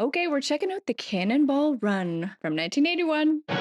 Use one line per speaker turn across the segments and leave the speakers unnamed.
Okay, we're checking out the Cannonball Run from 1981. Ooh.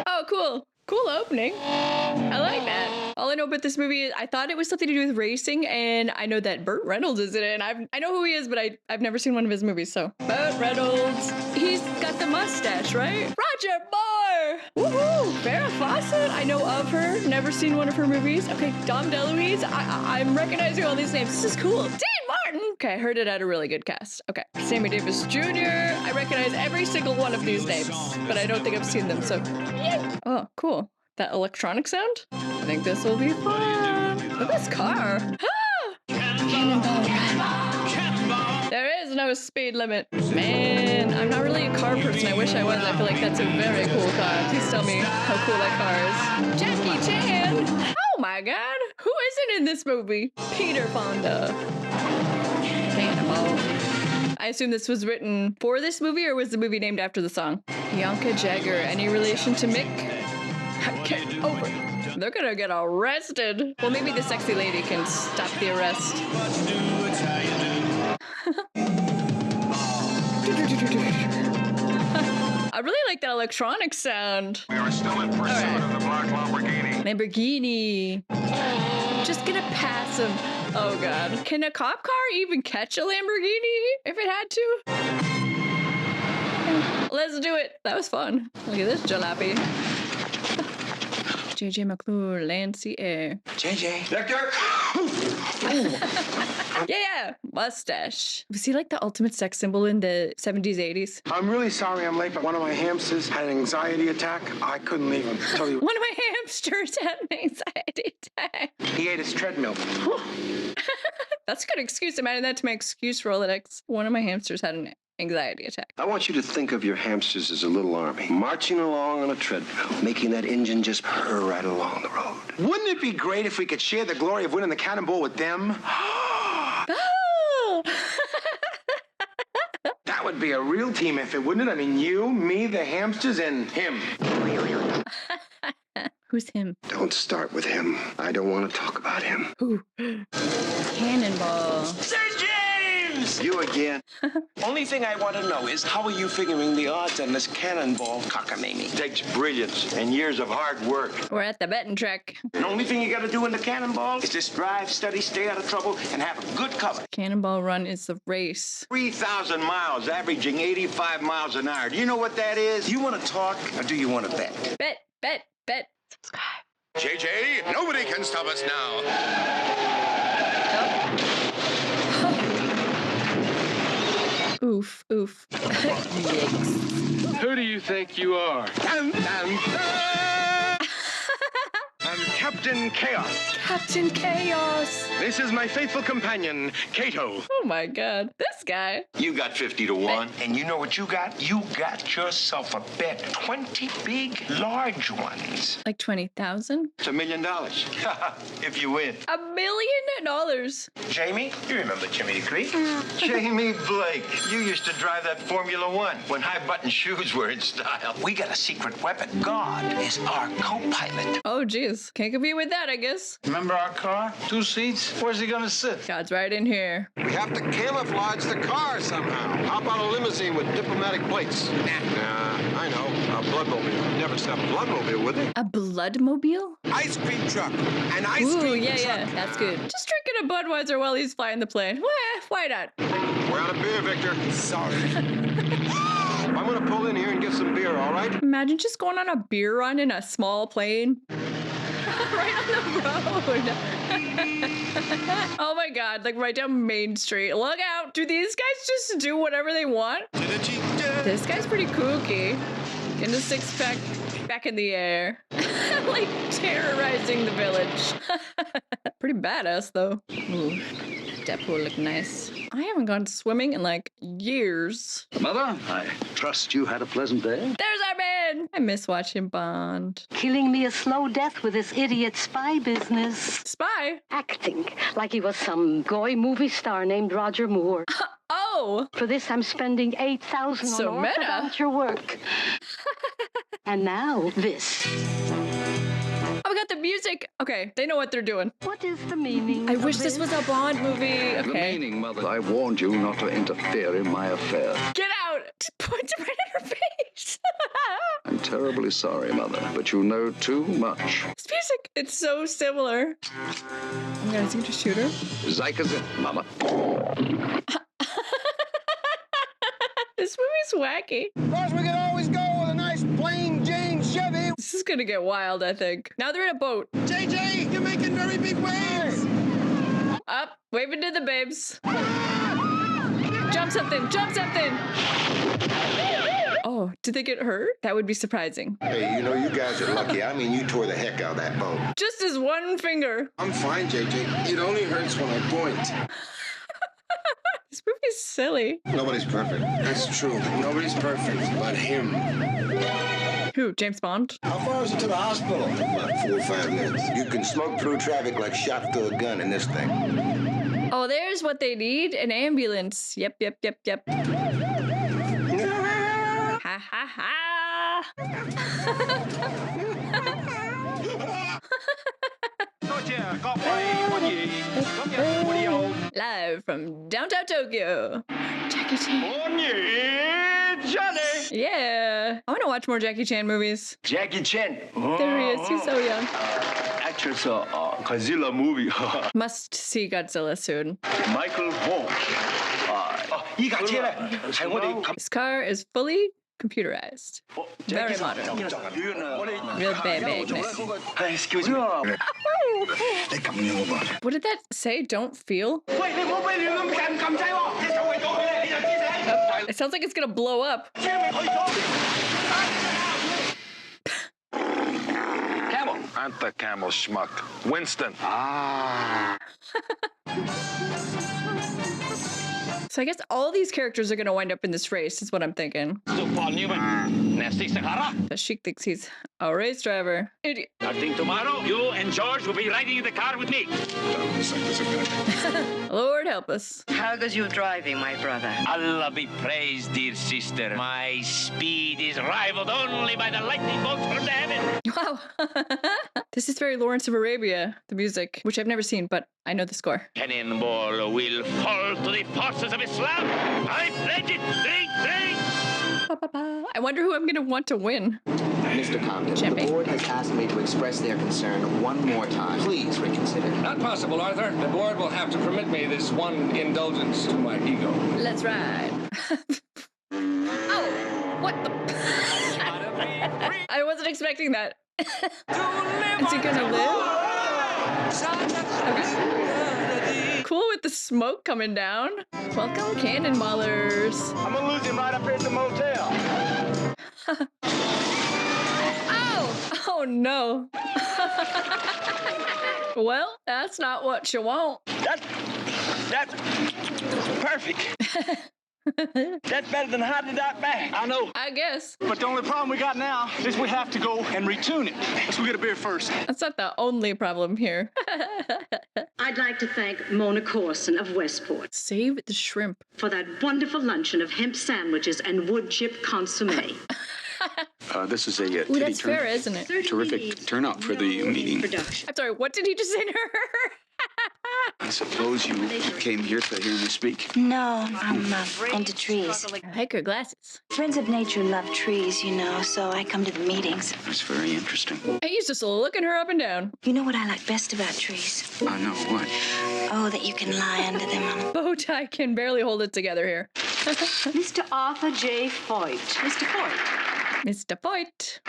Oh, cool. Cool opening. I like that. All I know about this movie is I thought it was something to do with racing, and I know that Burt Reynolds is in it, and I know who he is, but I've never seen one of his movies, so. Burt Reynolds. He's got the mustache, right? Roger Moore! Woohoo! Farrah Fawcett. I know of her. Never seen one of her movies. Okay, Dom DeLuise. I'm recognizing all these names. This is cool. Dean Martin! Okay, I heard it had a really good cast. Okay. Sammy Davis Jr. I recognize every single one of these names, but I don't think I've seen them, so yay! Oh, cool. That electronic sound? I think this will be fun. Look at this car. Ah! Cannonball Run. There is no speed limit. Man, I'm not really a car person. I wish I was. I feel like that's a very cool car. Please tell me how cool that car is. Jackie Chan. Oh my God. Who isn't in this movie? Peter Fonda. Cannonball. I assume this was written for this movie, or was the movie named after the song? Bianca Jagger. Any relation to Mick? Get over it. They're gonna get arrested. Well, maybe the sexy lady can stop the arrest. I really like that electronic sound.
We are still in pursuit of the black Lamborghini.
Lamborghini. Just gonna pass him. Oh God. Can a cop car even catch a Lamborghini if it had to? Let's do it. That was fun. Look at this jalopy. JJ McClure, Lancy Air.
JJ. Victor!
Yeah, mustache. Was he like the ultimate sex symbol in the 70s, 80s?
I'm really sorry I'm late, but one of my hamsters had an anxiety attack. I couldn't leave him. Tell you.
One of my hamsters had an anxiety attack.
He ate his treadmill.
That's a good excuse. I'm adding that to my excuse Rolodex. One of my hamsters had an anxiety attack.
I want you to think of your hamsters as a little army, marching along on a treadmill, making that engine just purr right along the road.
Wouldn't it be great if we could share the glory of winning the Cannonball with them?
Oh!
That would be a real team effort, wouldn't it? I mean, you, me, the hamsters, and him.
Who's him?
Don't start with him. I don't want to talk about him.
Who? Cannonball.
Sir James!
You again.
Only thing I want to know is how are you figuring the odds on this Cannonball cockamamie?
Takes brilliance and years of hard work.
We're at the betting track.
The only thing you got to do in the Cannonball is just drive steady, stay out of trouble, and have a good cover.
Cannonball Run is the race.
3,000 miles, averaging 85 miles an hour. Do you know what that is?
Do you want to talk or do you want to bet?
Bet, bet, bet. Subscribe.
JJ, nobody can stop us now.
Oof, oof. Yikes.
Who do you think you are?
Dun, dun, dun. I'm Captain Chaos.
Captain Chaos.
This is my faithful companion, Kato.
Oh my God. This guy.
You got 50 to 1.
And you know what you got? You got yourself a bet. 20 big, large ones.
Like 20,000?
It's $1 million. If you win.
$1 million?
Jamie, you remember Jimmy the Creek?
Jamie Blake, you used to drive that Formula One when high-button shoes were in style.
We got a secret weapon. God is our co-pilot.
Oh, geez. Can't compete with that, I guess.
Remember our car? 2 seats? Where's he gonna sit?
God's right in here.
We have to camouflage the car somehow. How about a limousine with diplomatic plates? Nah, I know. A bloodmobile. Never saw a bloodmobile, would they?
A bloodmobile?
Ice cream truck. An ice
Ooh,
cream
yeah,
truck.
yeah. That's good. Just drinking a Budweiser while he's flying the plane. Why not?
We're out of beer, Victor.
Sorry.
I'm gonna pull in here and get some beer, all right?
Imagine just going on a beer run in a small plane. Right on the road. Oh my God, like right down Main Street. Look out. Do these guys just do whatever they want? This guy's pretty kooky. Getting a six-pack back in the air. Like terrorizing the village. Pretty badass though. Ooh, that pool look nice. I haven't gone swimming in like years.
Mother, I trust you had a pleasant day.
There's our man. I miss watching Bond.
Killing me a slow death with this idiot spy business.
Spy?
Acting like he was some goy movie star named Roger Moore.
Oh.
For this, I'm spending $8,000
So
on
meta.
orthodonture work. And now, this.
Oh, we got the music. Okay, they know what they're doing.
What is the meaning?
I
of
wish this was a Bond movie.
The
Okay.
meaning, Mother. I warned you not to interfere in my affair.
Get out! Point it right at her face.
I'm terribly sorry, Mother, but you know too much.
This music, it's so similar. I'm gonna see to shoot her.
Zyka's in, Mama.
This movie's wacky.
Of course, we could always go with a nice plain Jane Chevy.
This is gonna get wild, I think. Now they're in a boat.
JJ, you're making very big waves.
Up, waving to the babes. Jump something, jump something. Oh, did they get hurt? That would be surprising.
Hey, you know, you guys are lucky. I mean, you tore the heck out of that boat.
Just his one finger.
I'm fine, JJ. It only hurts when I point.
This movie's silly.
Nobody's perfect.
That's true. Nobody's perfect but him.
Who, James Bond?
How far is it to the hospital? About 4 or 5 minutes. You can smoke through traffic like shot through a gun in this thing.
Oh, there's what they need, an ambulance. Yep. Ha ha ha. Live from downtown Tokyo. Jackie Chan. Yeah. I want to watch more Jackie Chan movies.
Jackie Chan.
There he is. He's so young.
Actress Godzilla movie.
Must see Godzilla soon.
Michael Wong.
This car is fully computerized. Very modern. Real bad bag, man.
Excuse me.
What did that say? Don't feel? It sounds like it's gonna blow up.
Camel.
I'm the camel schmuck. Winston.
So I guess all these characters are gonna wind up in this race, is what I'm thinking. But Sheik thinks he's a race driver. Idiot.
Starting tomorrow, you and George will be riding in the car with me.
Lord help us.
How goes your driving, my brother?
Allah be praised, dear sister. My speed is rivaled only by the lightning bolts from the heaven.
Wow. This is very Lawrence of Arabia, the music, which I've never seen, but I know the score.
Cannonball will fall to the forces of Islam. I pledge it. Drink.
I wonder who I'm going to want to win.
Mr. Compton,
Champagne.
the board has asked me to express their concern one more time. Please reconsider.
Not possible, Arthur. The board will have to permit me this one indulgence to my ego.
Let's ride. Oh, what the? I wasn't expecting that. Is he gonna live? Okay. Cool with the smoke coming down. Welcome, Cannonballers.
I'm gonna lose him right up here at the motel.
Oh no. Well, that's not what you want.
That's perfect. That's better than hot dot bag.
I know.
I guess.
But the only problem we got now is we have to go and retune it. Let's go get a beer first.
That's not the only problem here.
I'd like to thank Mona Corson of Westport.
Save the shrimp.
For that wonderful luncheon of hemp sandwiches and wood chip consomme.
This is a
Ooh, that's fair, isn't it?
terrific turnout for the meeting.
I'm sorry, what did he just say to her?
I suppose you came here to hear me speak.
No, I'm into trees.
I like her glasses.
Friends of nature love trees, you know, so I come to the meetings.
That's very interesting.
He's just looking her up and down.
You know what I like best about trees?
I know, what?
Oh, that you can lie under them.
Bow tie can barely hold it together here.
Mr. Arthur J. Foyt. Mr. Foyt.
Mr. Foyt.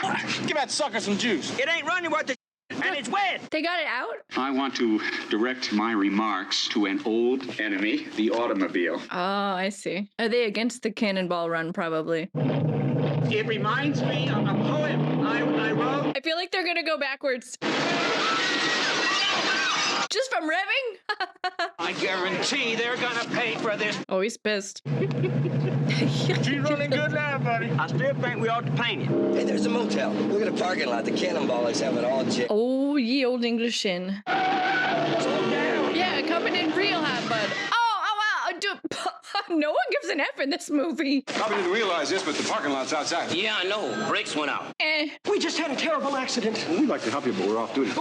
Give that sucker some juice.
It ain't running worth it, and it's wet.
They got it out?
I want to direct my remarks to an old enemy, the automobile.
Oh, I see. Are they against the Cannonball Run, probably?
It reminds me of a poem I wrote.
I feel like they're gonna go backwards. Just from revving?
I guarantee they're gonna pay for this.
Oh, he's pissed.
She's running good now, buddy. I still think we ought to paint it.
Hey, there's a motel. Look at the parking lot. The Cannonballers have it all jammed.
Oh, ye old English in. Yeah, coming in real hot, bud. Oh, wow. No one gives an F in this movie.
Probably didn't realize this, but the parking lot's outside.
Yeah, I know. Brakes went out.
We just had a terrible accident.
We'd like to help you, but we're off duty.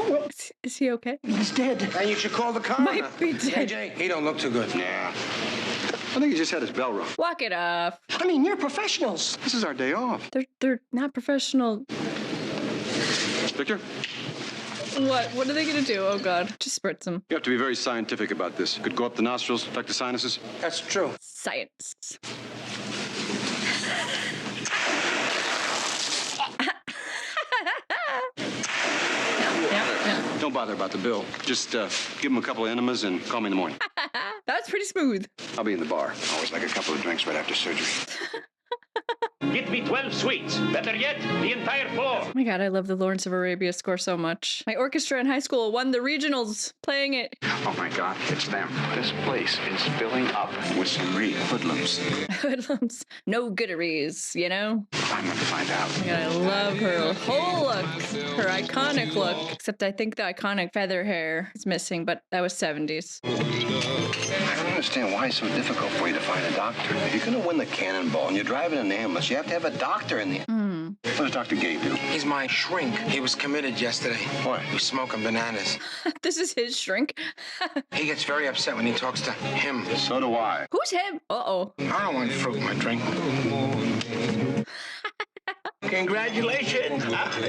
Is he okay?
He's dead.
And you should call the coroner.
Might be dead.
JJ, he don't look too good.
Yeah. I think he just had his bell rung.
Walk it off.
I mean, you're professionals.
This is our day off.
They're not professional.
Victor?
What are they gonna do? Oh God, just spritz them.
You have to be very scientific about this. Could go up the nostrils, affect the sinuses.
That's true.
Science. Yeah.
Don't bother about the bill. Just give him a couple of enemas and call me in the morning.
That's pretty smooth.
I'll be in the bar. Always like a couple of drinks right after surgery.
Get me 12 sweets. Better yet, the entire floor.
Oh my God, I love the Lawrence of Arabia score so much. My orchestra in high school won the regionals playing it.
Oh my God, it's them. This place is filling up with some real hoodlums.
Hoodlums. No gooderies, you know?
I'm gonna find out.
Oh my God, I love her whole look. Her iconic look. Except I think the iconic feather hair is missing, but that was 70s.
I don't understand why it's so difficult for you to find a doctor. If you're going to win the Cannonball and you're driving an ambulance, you have to have a doctor in the... What does Dr. Gay do?
He's my shrink. He was committed yesterday.
What?
He was smoking bananas.
This is his shrink.
He gets very upset when he talks to him.
So do I.
Who's him? Uh-oh.
I don't want fruit in my drink.
Congratulations.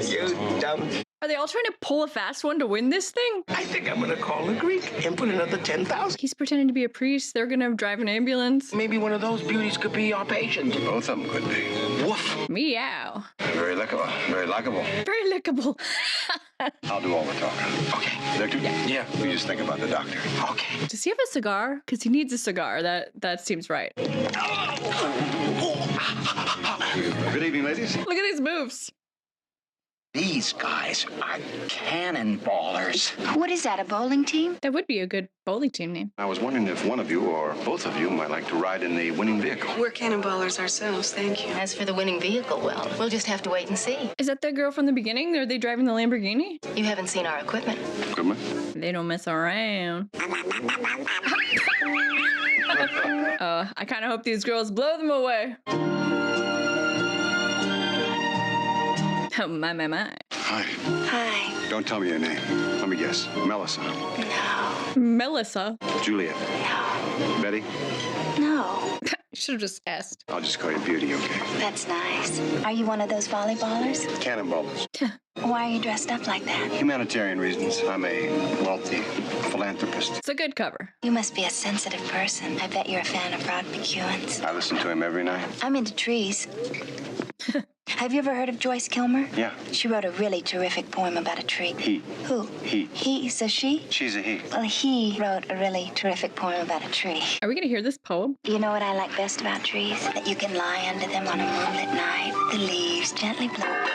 You dumb.
Are they all trying to pull a fast one to win this thing?
I think I'm gonna call the Greek and put another 10,000.
He's pretending to be a priest. They're gonna drive an ambulance.
Maybe one of those beauties could be our patient.
Both of them could be.
Woof.
Meow.
Very likable. Very likable.
Very lickable.
I'll do all the talking.
Okay.
Victor?
Yeah.
We just think about the doctor.
Okay.
Does he have a cigar? Because he needs a cigar. That seems right.
Good evening, ladies.
Look at these moves.
These guys are cannonballers.
What is that, a bowling team?
That would be a good bowling team name.
I was wondering if one of you or both of you might like to ride in the winning vehicle.
We're cannonballers ourselves, thank you.
As for the winning vehicle, well, we'll just have to wait and see.
Is that the girl from the beginning? Are they driving the Lamborghini?
You haven't seen our equipment.
Equipment?
They don't mess around. I kind of hope these girls blow them away. Oh, my.
Hi.
Hi.
Don't tell me your name. Let me guess. Melissa.
No.
Melissa.
Juliet.
No.
Betty?
No.
You should have just asked.
I'll just call you Beauty, okay?
That's nice. Are you one of those volleyballers?
Cannonballers.
Why are you dressed up like that?
Humanitarian reasons. I'm a wealthy philanthropist.
It's a good cover.
You must be a sensitive person. I bet you're a fan of Rod McEwen's.
I listen to him every night.
I'm into trees. Have you ever heard of Joyce Kilmer?
Yeah.
She wrote a really terrific poem about a tree.
He.
Who?
He.
He, so she?
She's a he.
Well, he wrote a really terrific poem about a tree.
Are we going to hear this poem?
Do you know what I like best about trees? That you can lie under them on a moonlit night. The leaves gently blow.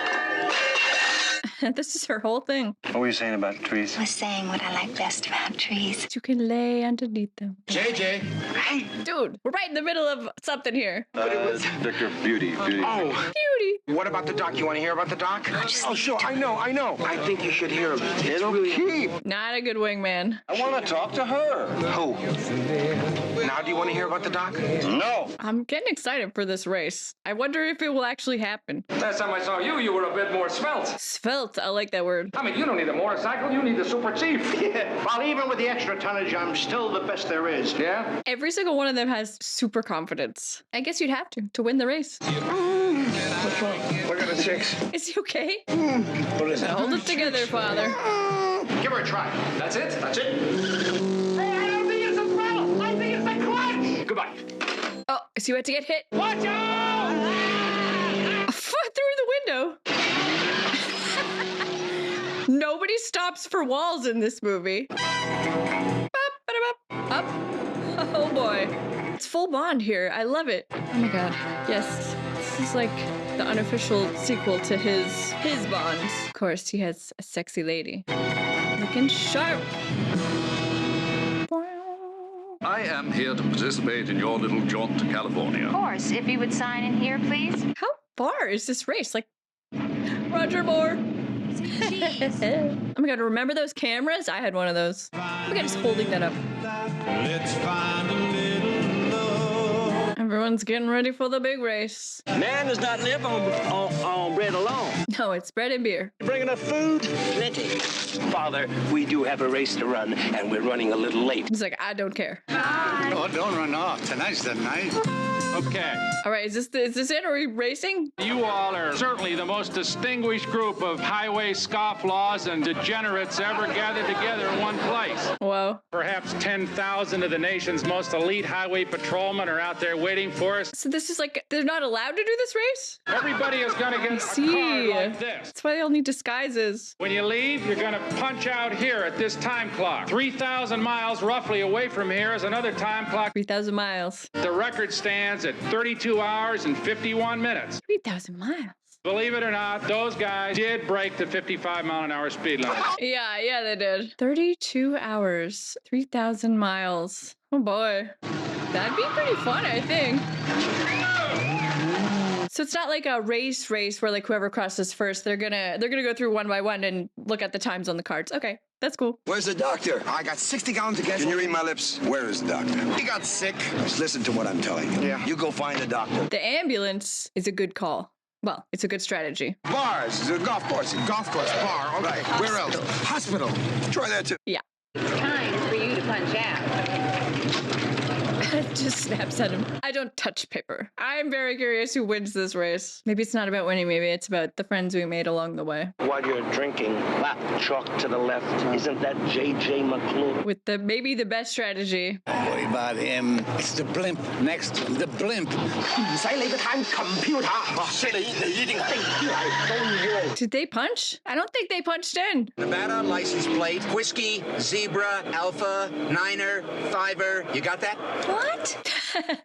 This is her whole thing.
What were you saying about trees?
I was saying what I like best about trees.
You can lay underneath them.
JJ.
Hey, dude, we're right in the middle of something here.
Victor, Beauty.
Oh.
Beauty.
What about the doc? You want to hear about the doc?
Oh,
sure. I know. I think you should hear him. It's
It'll
really...
keep.
Not a good wingman.
I want to talk to her.
Who? Now, do you want to hear about the doc?
No.
I'm getting excited for this race. I wonder if it will actually happen.
Last time I saw you, you were a bit more svelte.
Svelte, I like that word.
I mean, you don't need a motorcycle, you need the super chief.
Yeah. Well, even with the extra tonnage, I'm still the best there is.
Yeah?
Every single one of them has super confidence. I guess you'd have to win the race.
What's wrong? Look at the 6.
Is he okay?
What is it?
Hold it together, father.
Give her a try.
That's it?
That's it. Hey, I don't think it's a throttle. I think it's the clutch.
Goodbye.
Oh, is he about to get hit?
Watch out!
Through the window. Nobody stops for walls in this movie. Up. Oh boy. It's full Bond here. I love it. Oh my god. Yes. This is like the unofficial sequel to his Bond. Of course, he has a sexy lady. Looking sharp.
I am here to participate in your little jaunt to California.
Of course, if you would sign in here, please.
How far is this race? Like, Roger Moore. Oh my god, remember those cameras? I had one of those. Oh my god, just holding that up.
Let's find a little love.
Everyone's getting ready for the big race.
Man does not live on bread alone.
No, it's bread and beer.
You bring enough food? Plenty. Father, we do have a race to run, and we're running a little late.
He's like, I don't care.
Oh, don't run off. Tonight's the night.
Okay.
All right, is this it? Are we racing?
You all are certainly the most distinguished group of highway scofflaws and degenerates ever gathered together in one place.
Whoa.
Perhaps 10,000 of the nation's most elite highway patrolmen are out there waiting for us.
So this is like, they're not allowed to do this race?
Everybody is going to get a card like this.
That's why they all need disguises.
When you leave, you're going to punch out here at this time clock. 3,000 miles roughly away from here is another time clock.
3,000 miles.
The record stands at 32 hours and 51 minutes.
3,000 miles.
Believe it or not, those guys did break the 55-mile-an-hour speed limit.
Yeah, they did. 32 hours, 3,000 miles. Oh boy. That'd be pretty fun, I think. So it's not like a race where like whoever crosses first, they're gonna go through one by one and look at the times on the cards. Okay, that's cool.
Where's the doctor?
I got 60 gallons of gas.
Can you read my lips? Where is the doctor?
He got sick.
Just listen to what I'm telling you.
Yeah.
You go find a doctor.
The ambulance is a good call. Well, it's a good strategy.
Bars, the golf course, bar. Okay.
Right.
Where else? Hospital.
Try that too.
Yeah.
It's time for you to punch out.
Just snaps at him. I don't touch paper. I'm very curious who wins this race. Maybe it's not about winning. Maybe it's about the friends we made along the way.
While you're drinking, lap chalk to the left. Isn't that J.J. McClure?
With maybe the best strategy.
Don't worry about him. It's the blimp next to him. The blimp.
Did they punch? I don't think they punched in.
Nevada license plate, whiskey, zebra, alpha, niner, fiver. You got that?
What?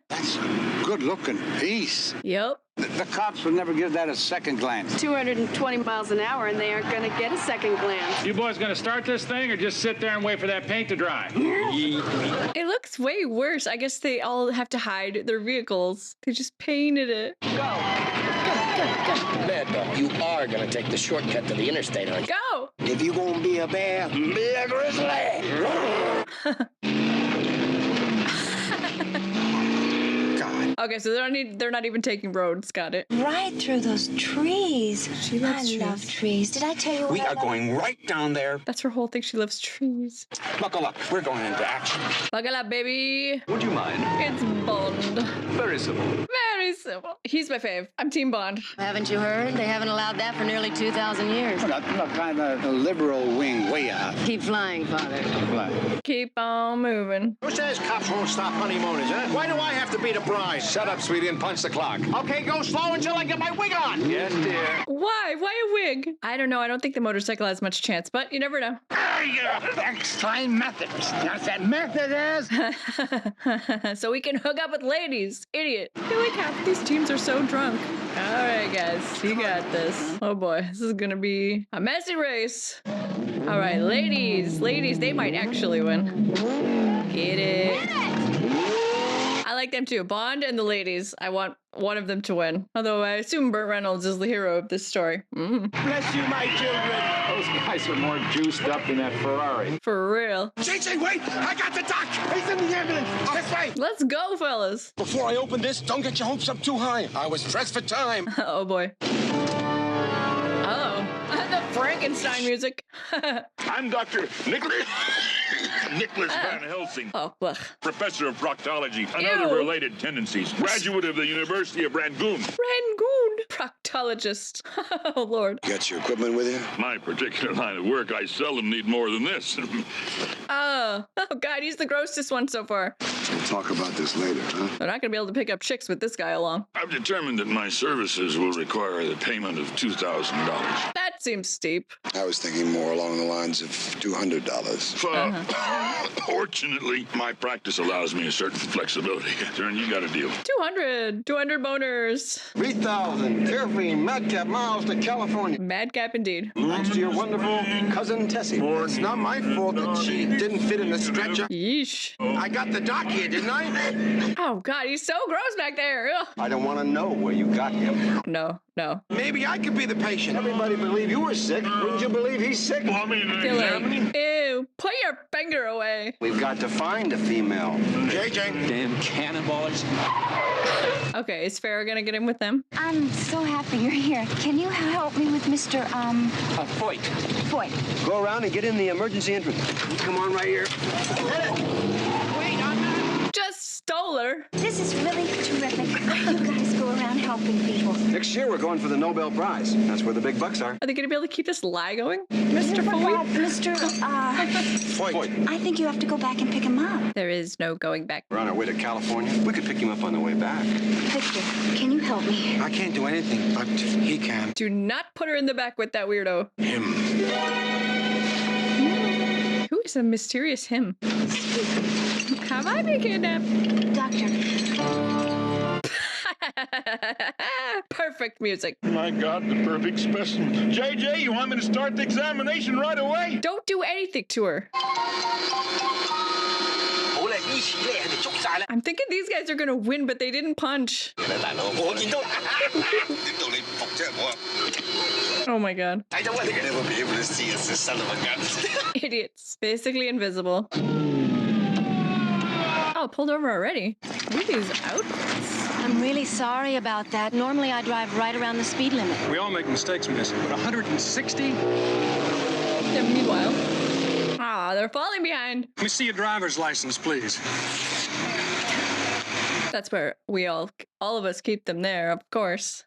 That's a good-looking piece.
Yep.
The cops would never give that a second glance.
220 miles an hour, and they aren't going to get a second glance.
You boys going to start this thing or just sit there and wait for that paint to dry?
It looks way worse. I guess they all have to hide their vehicles. They just painted it.
Go. Mad Dog, you are going to take the shortcut to the interstate, aren't you?
Go!
If you gonna be a bear, be a grizzly.
Okay, so they're not even taking roads. Got it.
Right through those trees.
She loves
I love trees. Did I tell you what
We are going right down there.
That's her whole thing. She loves trees.
Buckle up. We're going into action.
Buckle up, baby.
Would you mind?
It's Bond.
Very simple.
Very simple. He's my fave. I'm Team Bond.
Haven't you heard? They haven't allowed that for nearly 2,000 years.
Look, kind of a liberal wing way out.
Keep flying, Father.
Keep on moving.
Who says cops won't stop honeymooners, huh? Why do I have to be the bride?
Shut up, sweetie, and punch the clock.
Okay, go slow until I get my wig on.
Yes, dear.
Why? Why a wig? I don't know. I don't think the motorcycle has much chance, but you never know.
Extreme methods. That's that method is.
So we can hook up with ladies. Idiot. I feel like half of these teams are so drunk. All right, guys. You got this. Oh boy. This is gonna be a messy race. All right, ladies. Ladies, they might actually win. Get it. I like them too. Bond and the ladies. I want one of them to win. Although I assume Burt Reynolds is the hero of this story.
Bless you, my children.
Those guys are more juiced up than that Ferrari.
For real.
JJ, wait! I got the doc! He's in the ambulance! This way!
Let's go, fellas.
Before I open this, don't get your hopes up too high. I was pressed for time.
Oh boy. Oh, the Frankenstein music.
I'm Dr. Nicholas Van Helsing.
Oh, blech.
Professor of proctology and other
Ew.
related tendencies. Graduate of the University of Rangoon.
Rangoon. Proctologist. Oh, Lord.
You got your equipment with you?
My particular line of work, I seldom need more than this.
Oh, God, he's the grossest one so far.
We'll talk about this later, huh?
They're not going to be able to pick up chicks with this guy along.
I've determined that my services will require the payment of $2,000.
That seems steep.
I was thinking more along the lines of $200.
Fortunately, my practice allows me a certain flexibility. Turn, you got a deal.
200 boners.
3,000 carefree madcap miles to California.
Madcap indeed.
Thanks to your wonderful cousin Tessie. It's not my fault that she didn't fit in the stretcher.
Yeesh.
I got the doc here, didn't I?
Oh, God, he's so gross back there. Ugh.
I don't want to know where you got him.
No.
Maybe I could be the patient. Everybody believe you were sick. Wouldn't you believe he's sick?
Well, I mean,
Like, ew, put your finger away.
We've got to find a female.
JJ.
Damn cannonballs.
Okay, is Farrah gonna get in with them?
I'm so happy you're here. Can you help me with Mr.
Foyt.
Foyt?
Go around and get in the emergency entrance.
Come on right here.
Just stole her.
This is really terrific. You guys go around helping people.
Next year, we're going for the Nobel Prize. That's where the big bucks are.
Are they gonna be able to keep this lie going? Mr. Foyt?
Mr.
Foyt.
I think you have to go back and pick him up.
There is no going back.
We're on our way to California. We could pick him up on the way back.
Victor, can you help me?
I can't do anything, but he can.
Do not put her in the back with that weirdo.
Him.
Who is a mysterious him? Have I been kidnapped?
Doctor.
Perfect music.
My God, the perfect specimen. JJ, you want me to start the examination right away?
Don't do anything to her. I'm thinking these guys are gonna win, but they didn't punch. Oh my God.
I don't want to never be able to see us, son of a gun.
Idiots. Basically invisible. Oh, pulled over already. Look at these outfits.
I'm really sorry about that. Normally I drive right around the speed limit.
We all make mistakes, miss. But 160?
Yeah, meanwhile. Ah, they're falling behind.
Let me see your driver's license, please.
That's where we all of us keep them there, of course.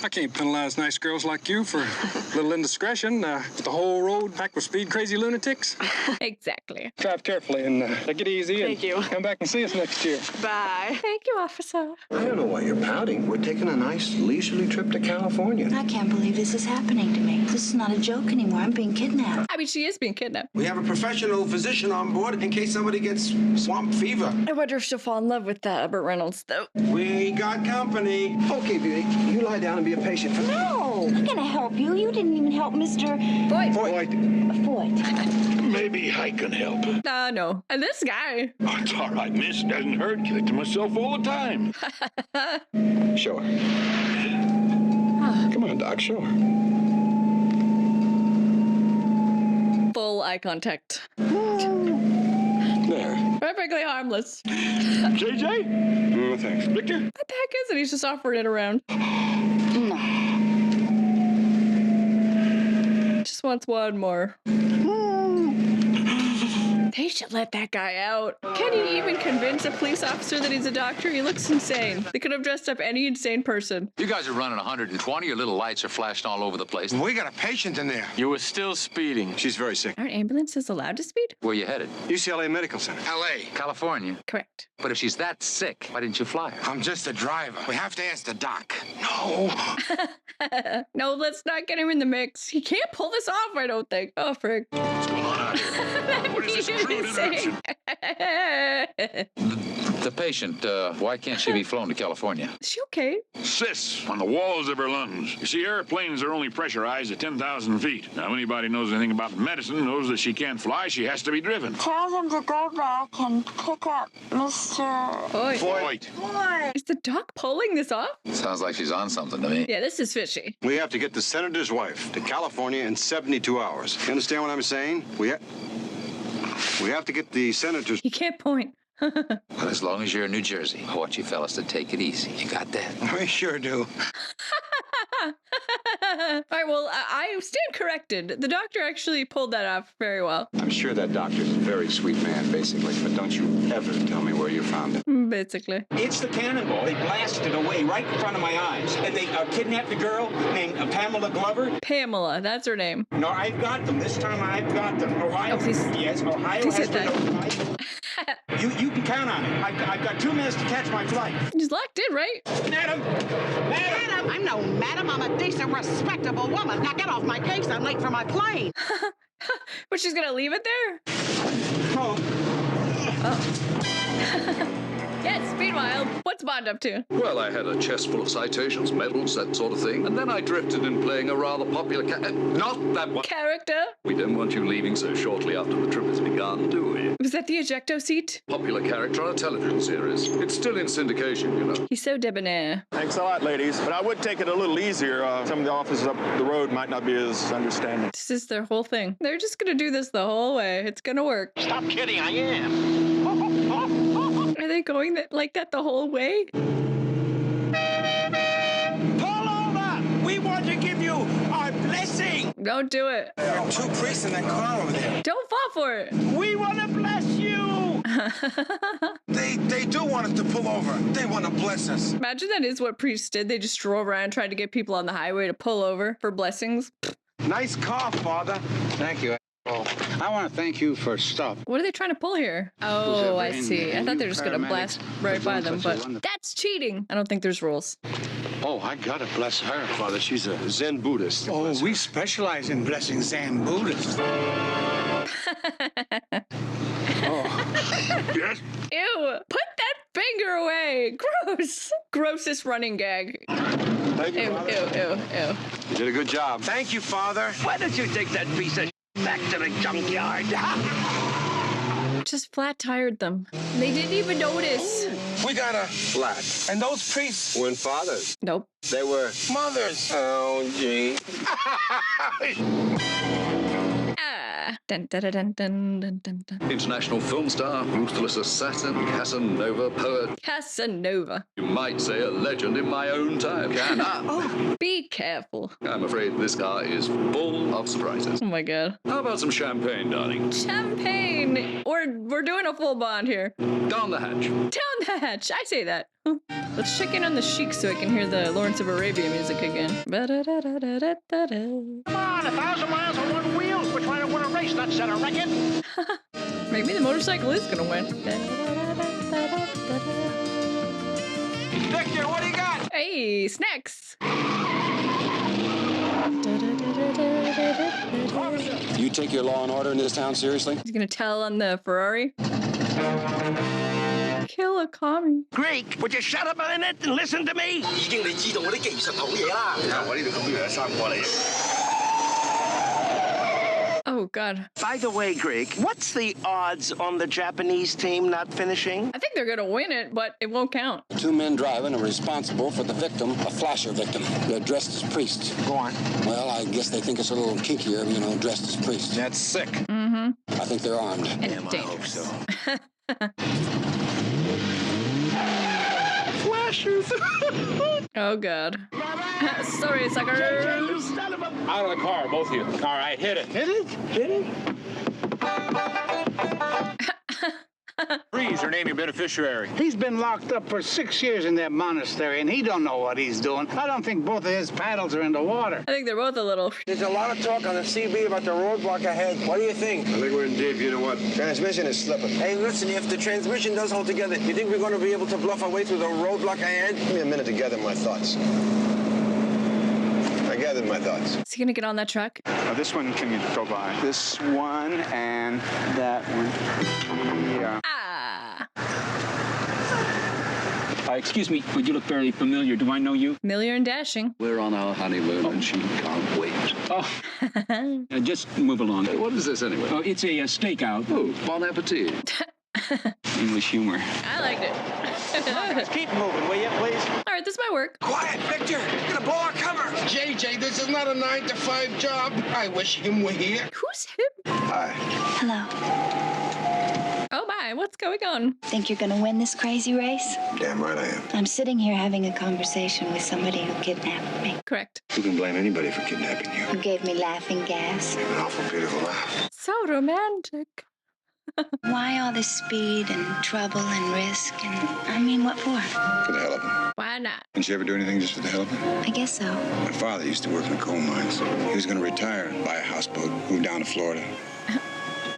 I can't penalize nice girls like you for a little indiscretion. The whole road packed with speed crazy lunatics.
Exactly.
Drive carefully and take it easy.
Thank you.
Come back and see us next year.
Bye.
Thank you, officer.
I don't know why you're pouting. We're taking a nice leisurely trip to California.
I can't believe this is happening to me. This is not a joke anymore. I'm being kidnapped.
I mean, she is being kidnapped.
We have a professional physician on board in case somebody gets swamp fever.
I wonder if she'll fall in love with Burt Reynolds, though.
We got company.
Okay, beauty. You lie down and be a patient for me.
No, I'm gonna help you. You didn't even help Mr.
Foyt.
Foyt.
Maybe I can help.
No. And this guy.
Oh, it's all right, miss. Doesn't hurt. Give it to myself all the time.
Show her. Come on, Doc. Show her.
Full eye contact.
There.
Perfectly harmless.
JJ?
Oh, thanks.
Victor?
What the heck is it? He's just offering it around.
No.
Just wants one more. They should let that guy out. Can you even convince a police officer that he's a doctor? He looks insane. They could have dressed up any insane person.
You guys are running 120. Your little lights are flashing all over the place.
We got a patient in there.
You were still speeding.
She's very sick.
Aren't ambulances allowed to speed?
Where you headed?
UCLA Medical Center.
L.A.
California.
Correct.
But if she's that sick, why didn't you fly her?
I'm just a driver. We have to ask the doc. No.
No, let's not get him in the mix. He can't pull this off, I don't think. Oh, frick.
What's going on out here? What is this crude interruption?
The patient, why can't she be flown to California?
Is she okay?
Cysts on the walls of her lungs. You see, airplanes are only pressurized at 10,000 feet. Now, anybody knows anything about medicine knows that she can't fly. She has to be driven.
Tell him to go back and pick up Mr.
Foyt.
Is the doc pulling this off?
Sounds like she's on something to me.
Yeah, this is fishy.
We have to get the senator's wife to California in 72 hours. You understand what I'm saying? We have to get the senator's...
He can't point.
But as long as you're in New Jersey, I want you fellas to take it easy. You got that?
We sure do.
All right, well, I stand corrected. The doctor actually pulled that off very well.
I'm sure that doctor's a very sweet man, basically, but don't you ever tell me where you found it.
Basically.
It's the Cannonball. They blasted it away right in front of my eyes. And they kidnapped a girl named Pamela Glover.
Pamela, that's her name.
No, I've got them. This time I've got them. Ohio.
Oh, please.
Yes, Ohio
Please
has
hit
been
that.
notified. You can count on it. I've got 2 minutes to catch my flight.
He's locked in, right?
Madam!
Madam! I'm no madam. I'm a decent, respectable woman. Now get off my case. I'm late for my plane.
But she's gonna leave it there?
Oh.
Yes, meanwhile, what's Bond up to?
Well, I had a chest full of citations, medals, that sort of thing, and then I drifted in playing a rather popular not that one.
Character?
We don't want you leaving so shortly after the trip has begun, do we?
Was that the ejecto seat?
Popular character on a television series. It's still in syndication, you know.
He's so debonair.
Thanks a lot, ladies. But I would take it a little easier. Some of the officers up the road might not be as understanding.
This is their whole thing. They're just gonna do this the whole way. It's gonna work.
Stop kidding, I am.
Are they going like that the whole way?
Pull over! We want to give you our blessing!
Don't do it.
There are 2 priests in that car over there.
Don't fall for it.
We want to bless you!
They do want us to pull over. They want to bless us.
Imagine that is what priests did. They just drove around trying to get people on the highway to pull over for blessings.
Nice car, Father.
Thank you. Oh, I want to thank you for stopping.
What are they trying to pull here? Oh, I see. I thought they were just going to blast right by them, but that's cheating. I don't think there's rules.
Oh, I gotta bless her, Father. She's a Zen Buddhist.
Oh, we specialize in blessing Zen Buddhists.
Yes?
Ew! Put that finger away! Gross! Grossest running gag.
Thank you,
Ew,
Father.
ew, ew, ew.
You did a good job.
Thank you, Father.
Why don't you take that piece of back to the junkyard?
Just flat tired them. They didn't even notice.
We got a
Flat.
And those priests
Weren't fathers.
Nope.
They were
mothers.
Oh, gee.
Ah. Dun, dun, dun, dun, dun, dun, dun.
International film star, ruthless assassin, Casanova poet.
Casanova.
You might say a legend in my own time.
Oh, be careful.
I'm afraid this car is full of surprises.
Oh my god.
How about some champagne, darling?
Champagne! We're doing a full bond here.
Down the hatch.
Down the hatch. I say that. Let's check in on the Sheik so I can hear the Lawrence of Arabia music again.
Come on, 1,000 miles on one wheel. We're trying to win a race, not set a record.
Maybe the motorcycle is gonna win.
Victor, what do you got?
Hey, snacks!
You take your law and order in this town seriously?
He's gonna tell on the Ferrari. Kill a commie.
Greek, would you shut up a minute and listen to me?
已經你知道我啲技術好嘢啦。你睇我呢度咁樣生過嚟。
Oh god.
By the way, Greek, what's the odds on the Japanese team not finishing?
I think they're gonna win it, but it won't count.
2 men driving are responsible for the victim, a flasher victim. They're dressed as priests.
Go on.
Well, I guess they think it's a little kinkier, you know, dressed as priests.
That's sick.
Mm-hmm.
I think they're armed.
And dangerous.
Flashers!
Oh god. Sorry, suckers.
Out of the car, both of you. All right, hit it.
Hit it? Hit it?
Freeze, her name your beneficiary.
He's been locked up for 6 years in that monastery, and he don't know what he's doing. I don't think both of his paddles are in the water.
I think they're both a little.
There's a lot of talk on the CB about the roadblock ahead. What do you think? I think we're in deep. You know what? Transmission is slipping. Hey, listen, if the transmission does hold together, you think we're going to be able to bluff our way through the roadblock ahead? Give me a minute to gather my thoughts. I gathered my thoughts.
Is he gonna get on that truck?
This one can go by. This one and that one. Yeah.
Ah.
Excuse me, would you look very familiar? Do I know you?
Familiar and dashing.
We're on our honeymoon and she can't wait.
Oh, just move along.
Hey, what is this anyway?
Oh, it's a stakeout.
Oh, bon appetit.
English humor.
I liked it.
Keep moving, will you, please?
All right, this might work.
Quiet, Victor. You're gonna blow our cover. JJ, this is not a 9-to-5 job. I wish him were here.
Who's him?
Hi.
Hello.
Oh my, what's going on?
Think you're gonna win this crazy race?
Damn right I am.
I'm sitting here having a conversation with somebody who kidnapped me.
Correct.
You can blame anybody for kidnapping you.
Who gave me laughing gas.
You have an awful beautiful laugh.
So romantic.
Why all this speed and trouble and risk and, I mean, what for?
For the hell of it.
Why not?
Didn't you ever do anything just for the hell of it?
I guess so.
My father used to work in the coal mines. He was going to retire, buy a houseboat, move down to Florida.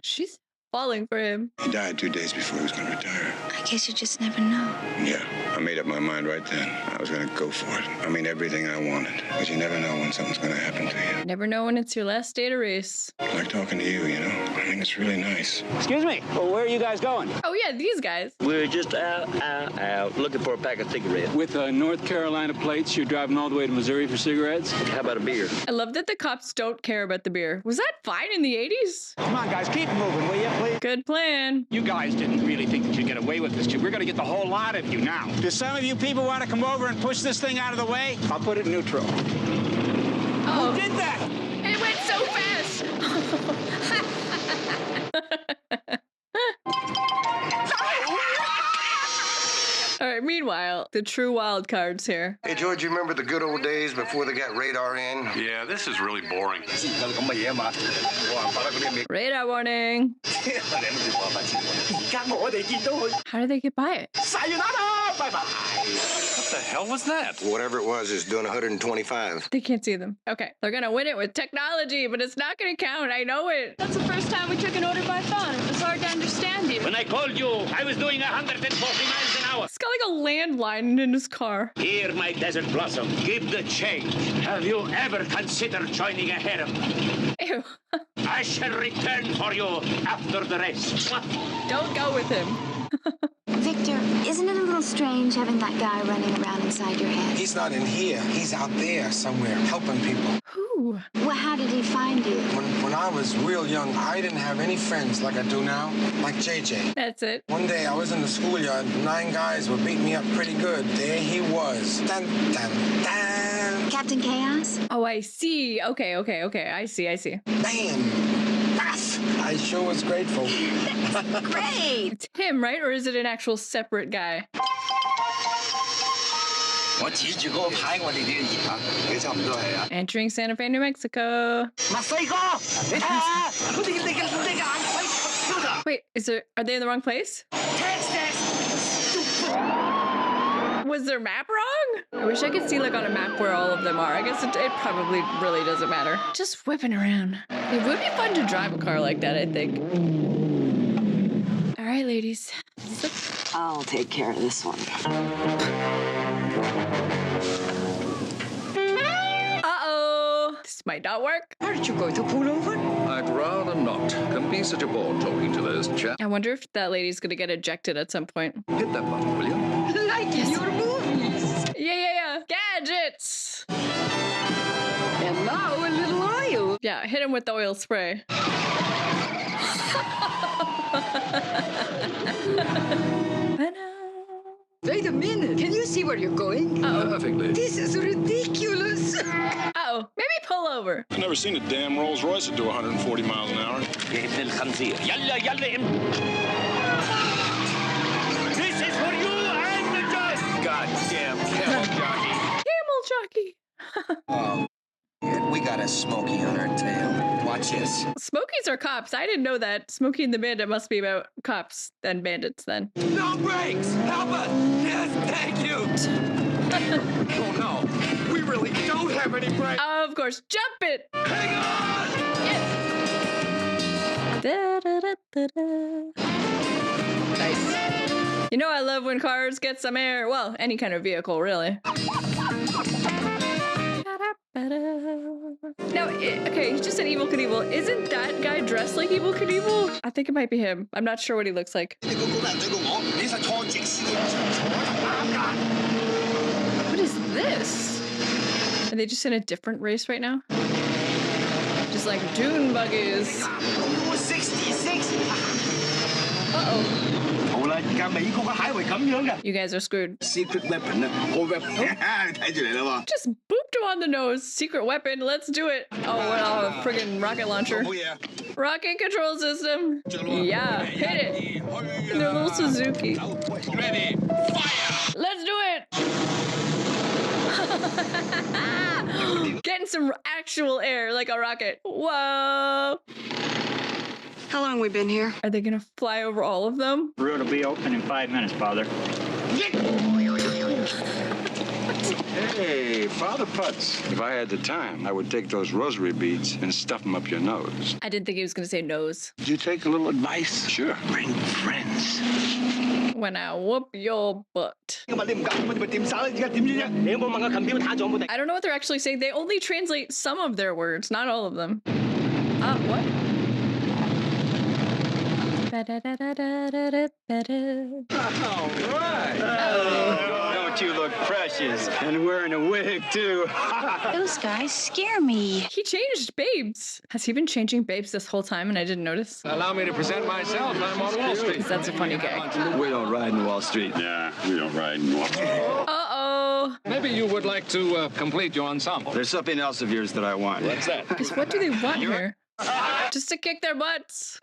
She's falling for him.
He died 2 days before he was going to retire.
I guess you just never know.
Yeah, I made up my mind right then. I was going to go for it. I mean, everything I wanted. But you never know when something's going to happen to you.
Never know when it's your last day to race.
I like talking to you, you know? I mean, it's really nice.
Excuse me, well, where are you guys going?
Oh yeah, these guys.
We're just out, looking for a pack of cigarettes. With North Carolina plates, you're driving all the way to Missouri for cigarettes? How about a beer?
I love that the cops don't care about the beer. Was that fine in the 80s?
Come on, guys, keep moving, will you, please?
Good plan.
You guys didn't really think that you'd get away with this, too. We're going to get the whole lot of you now.
Do some of you people want to come over and push this thing out of the way?
I'll put it neutral.
Oh.
Who did that?
It went so fast. Meanwhile, the true wild cards here.
Hey, George, you remember the good old days before they got radar in?
Yeah, this is really boring.
Radar warning. How did they get by it?
What the hell was that?
Whatever it was is doing 125.
They can't see them. Okay, they're gonna win it with technology, but it's not gonna count. I know it.
That's the first time we took an order by phone. It was hard to understand you.
When I called you, I was doing 140 miles an hour.
He's got like a landline in his car.
Here, my desert blossom, give the change. Have you ever considered joining a harem?
Ew.
I shall return for you after the race.
Don't go with him.
Victor, isn't it a little strange having that guy running around inside your head?
He's not in here. He's out there somewhere helping people.
Who?
Well, how did he find you?
When I was real young, I didn't have any friends like I do now, like JJ.
That's it.
One day I was in the schoolyard, 9 guys were beating me up pretty good. There he was. Dun, dun, dun.
Captain Chaos?
Oh, I see. Okay. I see.
Bam! Paf! I sure was grateful.
Great!
It's him, right? Or is it an actual separate guy? Entering Santa Fe, New Mexico. Wait, are they in the wrong place? Was their map wrong? I wish I could see like on a map where all of them are. I guess it probably really doesn't matter. Just whipping around. It would be fun to drive a car like that, I think. All right, ladies.
I'll take care of this one.
Uh-oh. This might not work.
Aren't you going to pull over?
I'd rather not. Can be such a bore talking to those chaps.
I wonder if that lady's gonna get ejected at some point.
Hit that button, will you?
Like in your movies.
Yeah. Gadgets.
And now a little oil.
Yeah, hit him with the oil spray.
Wait a minute. Can you see where you're going?
Perfectly.
This is ridiculous.
Uh-oh. Maybe pull over.
I've never seen a damn Rolls Royce do 140 miles an hour.
This is for you and the judge.
Goddamn camel jockey.
Camel jockey.
Oh, we got a Smokey on our tail. Watch this.
Smokies are cops. I didn't know that. Smokey and the Bandit must be about cops and bandits then.
No brakes! Help us! Yes, thank you! Oh no, we really don't have any brakes!
Of course, jump it!
Hang on!
Yes! Nice. You know I love when cars get some air. Well, any kind of vehicle, really. Now, okay, he just said Evel Knievel. Isn't that guy dressed like Evel Knievel? I think it might be him. I'm not sure what he looks like. What is this? Are they just in a different race right now? Just like dune buggies.
66!
Uh-oh. You guys are screwed.
Secret weapon.
Just booped him on the nose. Secret weapon. Let's do it. Oh, well, a friggin' rocket launcher. Rocket control system. Yeah, hit it. In their little Suzuki.
Ready, fire!
Let's do it. Getting some actual air like a rocket. Whoa.
How long we been here?
Are they gonna fly over all of them?
Road will be open in 5 minutes, Father.
Hey, Father Putz. If I had the time, I would take those rosary beads and stuff them up your nose.
I didn't think he was gonna say nose.
Would you take a little advice? Sure. Bring friends.
When I whoop your butt. I don't know what they're actually saying. They only translate some of their words, not all of them. What?
All right. Don't you look precious? And wearing a wig, too.
Those guys scare me.
He changed babes. Has he been changing babes this whole time and I didn't notice?
Allow me to present myself. I'm on Wall Street.
That's a funny gag.
We don't ride in Wall Street.
Yeah, we don't ride in Wall Street.
Uh-oh.
Maybe you would like to complete your ensemble.
There's something else of yours that I want.
What's that?
Because what do they want here? Just to kick their butts.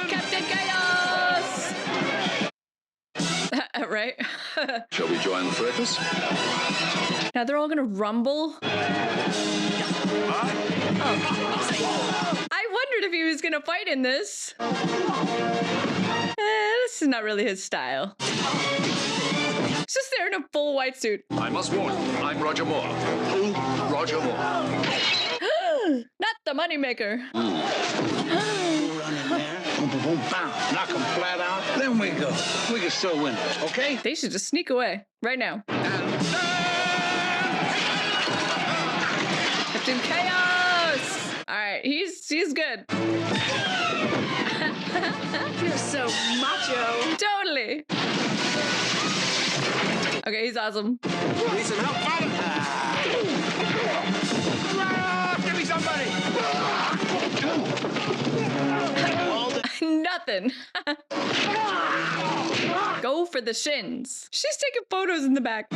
Captain Chaos! Right?
Shall we join the fracas?
Now they're all gonna rumble. Oh. I wondered if he was gonna fight in this. This is not really his style. He's just there in a full white suit.
I must warn you, I'm Roger Moore. Who? Roger Moore.
Not the moneymaker.
Knock him flat out. Then we go. We can still win, okay?
They should just sneak away right now. Captain Chaos! All right, he's good.
You're so macho.
Totally. Okay, he's awesome.
Need some help, father? Give me somebody!
Nothing. Go for the shins. She's taking photos in the back.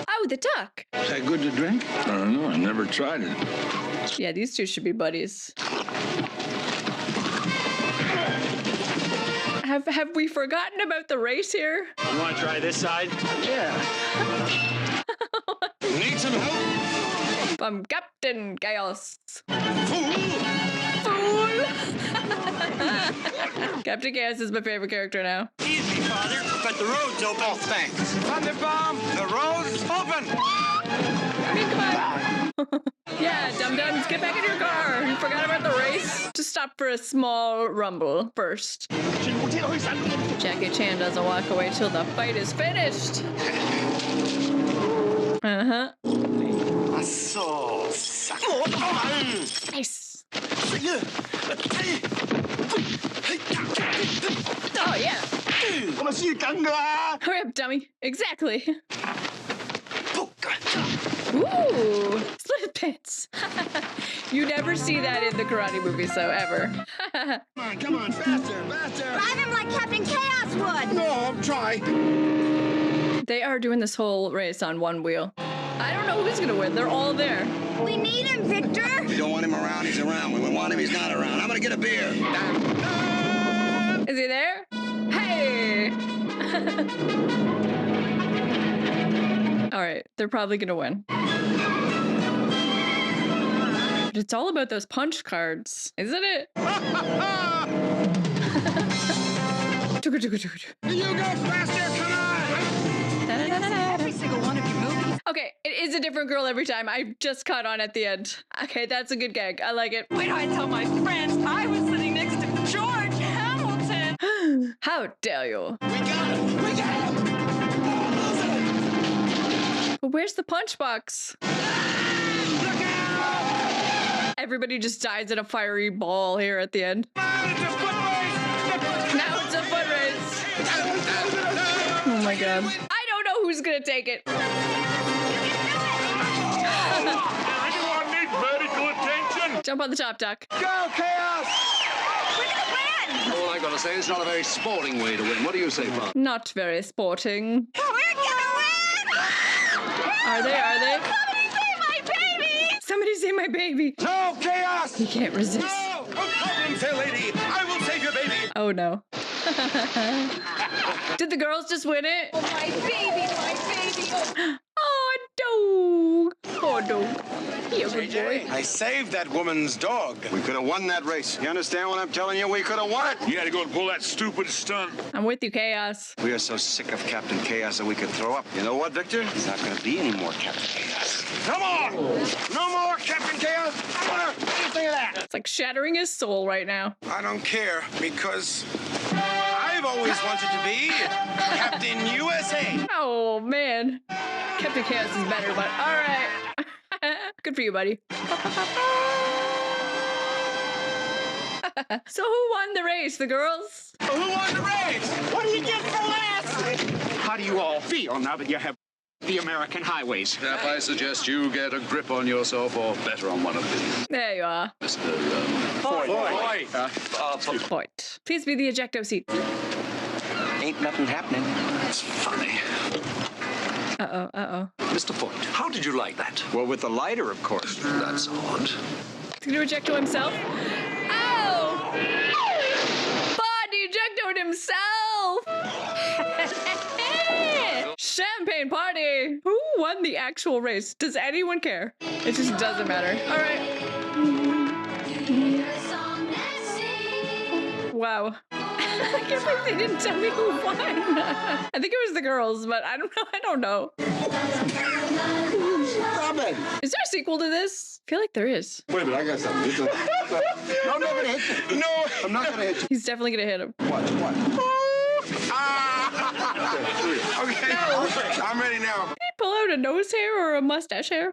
Oh, the duck.
Is that good to drink?
I don't know. I never tried it.
Yeah, these two should be buddies. Have we forgotten about the race here?
You want to try this side?
Yeah.
Need some help?
From Captain Chaos.
Fool!
Captain Chaos is my favorite character now.
Easy, father, but the road's open. Oh, thanks. Thunderbomb, the road's open!
I mean, come on. Yeah, dum-dums, get back in your car. You forgot about the race? Just stop for a small rumble first. Jackie Chan doesn't walk away till the fight is finished. Uh-huh. Nice. Oh, yeah. Hurry up, dummy. Exactly. Ooh, split pits. You never see that in the karate movies, though, ever.
Come on, faster, faster.
Drive him like Captain Chaos would.
No, I'll try.
They are doing this whole race on one wheel. I don't know who's gonna win. They're all there.
We need him, Victor.
If you don't want him around, he's around. When we want him, he's not around. I'm gonna get a beer.
Is he there? Hey! All right, they're probably gonna win. But it's all about those punch cards, isn't it?
You go faster, come on!
Every single one of your movies.
Okay, it is a different girl every time. I just caught on at the end. Okay, that's a good gag. I like it.
Wait till I tell my friends I was sitting next to George Hamilton.
How dare you?
We got him! We got him!
But where's the punch box?
Look out!
Everybody just dies in a fiery ball here at the end.
It's a foot race!
Now it's a foot race. Oh my god. I don't know who's gonna take it.
Anyone need medical attention?
Jump on the top, Duck.
Go, Chaos!
We're gonna win.
All I gotta say is not a very sporting way to win. What do you say, Bob?
Not very sporting.
We're gonna win.
Are they? Are they?
Somebody save my baby.
Somebody save my baby.
No, Chaos!
He can't resist.
No! No problem, fair lady. I will save your baby.
Oh no. Did the girls just win it?
Oh, my baby, my baby.
Oh, dog. Oh, dog. You're a good boy.
I saved that woman's dog.
We could have won that race. You understand what I'm telling you? We could have won it.
You had to go and pull that stupid stunt.
I'm with you, Chaos.
We are so sick of Captain Chaos that we could throw up. You know what, Victor? There's not going to be any more Captain Chaos.
No more! No more, Captain Chaos! I want anything of that!
It's like shattering his soul right now.
I don't care, because I've always wanted to be Captain USA.
Oh, man. Captain Chaos is better, but all right. Good for you, buddy. So who won the race? The girls?
Who won the race? What do you get for last?
How do you all feel now that you have the American highways?
I suggest you get a grip on yourself, or better on one of these.
There you are.
Mr.
Point. Please be the ejecto seat.
Ain't nothing happening.
That's funny.
Uh-oh, uh-oh.
Mr. Foyt, how did you like that?
Well, with the lighter, of course.
That's odd.
He's gonna ejecto himself. Ow! champagne party. Who won the actual race? Does anyone care? It just doesn't matter. All right. Wow. I can't believe they didn't tell me who won. I think it was the girls, but I don't know. I don't know.
Stop it.
Is there a sequel to this? I feel like there is.
Wait a minute, I got something. I'm not gonna hit you. No, I'm not gonna hit you.
He's definitely gonna hit him.
What? Okay, I'm ready now.
Did he pull out a nose hair or a mustache hair?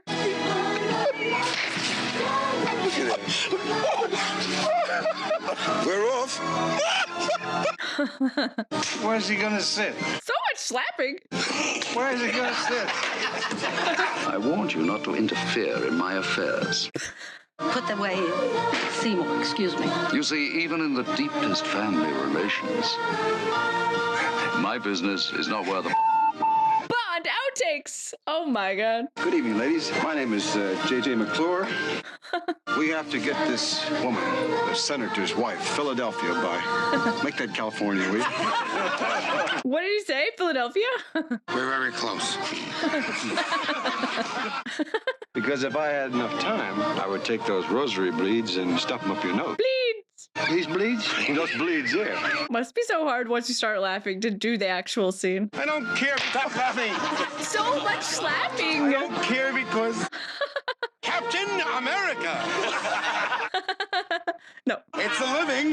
We're off.
Where's he gonna sit?
So much slapping.
Where is he gonna sit?
I warned you not to interfere in my affairs.
Put that way, Seymour, excuse me.
You see, even in the deepest family relations, my business is not where the
Bond outtakes. Oh my god.
Good evening, ladies. My name is J.J. McClure. We have to get this woman, the senator's wife, Philadelphia, by. Make that California, will you?
What did he say? Philadelphia?
We're very close. Because if I had enough time, I would take those rosary bleeds and stuff them up your nose.
Bleeds.
These bleeds? Those bleeds there.
Must be so hard once you start laughing to do the actual scene.
I don't care. Stop laughing.
So much slapping.
I don't care because Captain America.
No.
It's a living.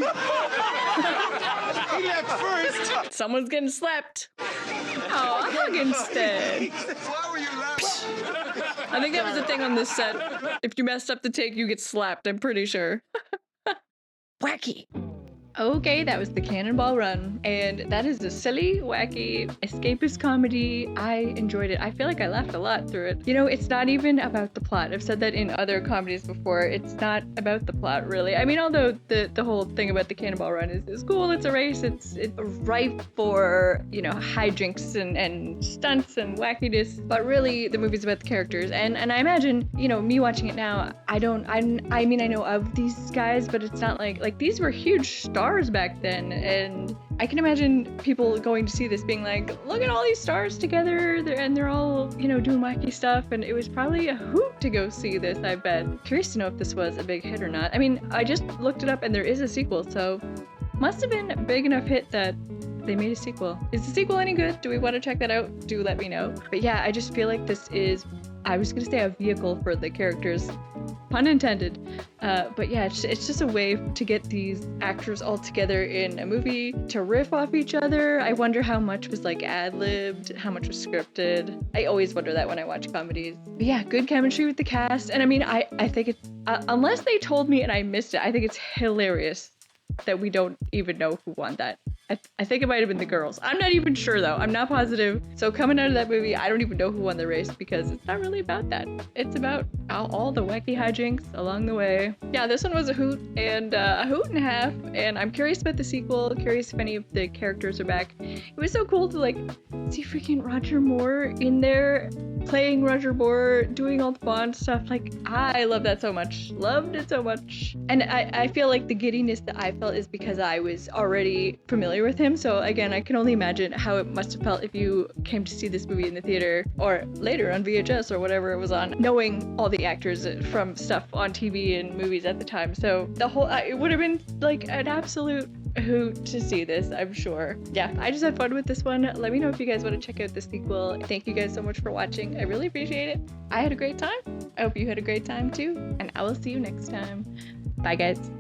He left first.
Someone's getting slapped. Oh, a hug instead.
Why were you laughing?
I think that was the thing on this set. If you messed up the take, you get slapped, I'm pretty sure. Wacky. Okay, that was the Cannonball Run, and that is a silly, wacky, escapist comedy. I enjoyed it. I feel like I laughed a lot through it. You know, it's not even about the plot. I've said that in other comedies before. It's not about the plot, really. I mean, although the whole thing about the Cannonball Run is cool. It's a race. It's ripe for, you know, hijinks and stunts and wackiness. But really, the movie's about the characters. And I imagine, you know, me watching it now, I mean, I know of these guys, but it's not like these were huge stars back then, and I can imagine people going to see this being like, look at all these stars together, they're all, you know, doing wacky stuff, and it was probably a hoot to go see this, I bet. Curious to know if this was a big hit or not. I mean, I just looked it up and there is a sequel, so must have been a big enough hit that they made a sequel. Is the sequel any good? Do we want to check that out? Do let me know. But yeah, I just feel like this is, I was gonna say, a vehicle for the characters, pun intended. But yeah, it's just a way to get these actors all together in a movie to riff off each other. I wonder how much was like ad-libbed, how much was scripted. I always wonder that when I watch comedies. But yeah, good chemistry with the cast. And I mean, I think it's, unless they told me and I missed it, I think it's hilarious that we don't even know who won that. I think it might have been the girls. I'm not even sure though. I'm not positive. So coming out of that movie, I don't even know who won the race because it's not really about that. It's about all the wacky hijinks along the way. Yeah, this one was a hoot and a hoot and a half. And I'm curious about the sequel. Curious if any of the characters are back. It was so cool to like see freaking Roger Moore in there playing Roger Moore, doing all the Bond stuff. Like, I love that so much. Loved it so much. And I feel like the giddiness that I felt is because I was already familiar with him. So again, I can only imagine how it must have felt if you came to see this movie in the theater or later on VHS or whatever it was on, knowing all the actors from stuff on TV and movies at the time. So the whole, it would have been like an absolute hoot to see this, I'm sure. Yeah, I just had fun with this one. Let me know if you guys want to check out the sequel. Thank you guys so much for watching. I really appreciate it. I had a great time. I hope you had a great time too. And I will see you next time. Bye guys.